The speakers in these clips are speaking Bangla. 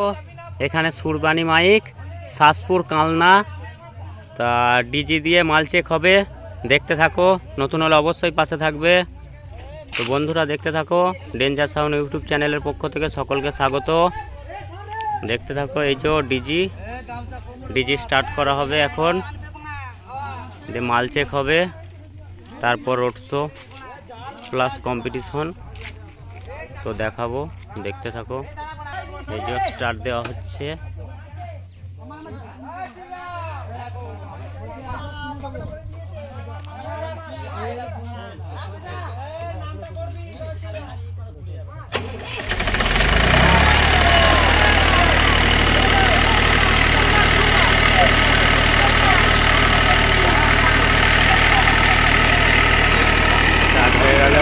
ও এখানে সুরবানি মাইক শাসপুর কালনা তা ডিজি দিয়ে মাল চেক হবে। দেখতে থাকো, নতুন হলে অবশ্যই পাশে থাকবে। তো বন্ধুরা দেখতে থাকো, ডেঞ্জার সাউন্ড ইউটিউব চ্যানেলের পক্ষ থেকে সকলকে স্বাগত। দেখতে থাকো, এই যে ডিজি স্টার্ট করা হবে এখন, দিয়ে মাল চেক হবে, তারপর রোড শো প্লাস কম্পিটিশন তো দেখাবো। দেখতে থাকো, এই যে স্টার্ট দেওয়া হচ্ছে। স্টার্ট হয়ে গেল।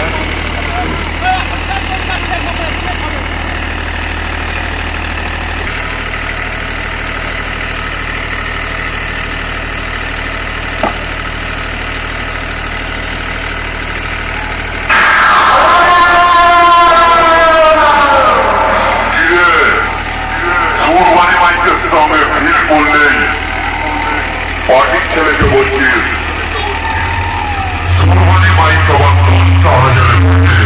পার্টির ছেলেকে বলছিস সুরবানি মাইক আবার 10,000-এর মধ্যে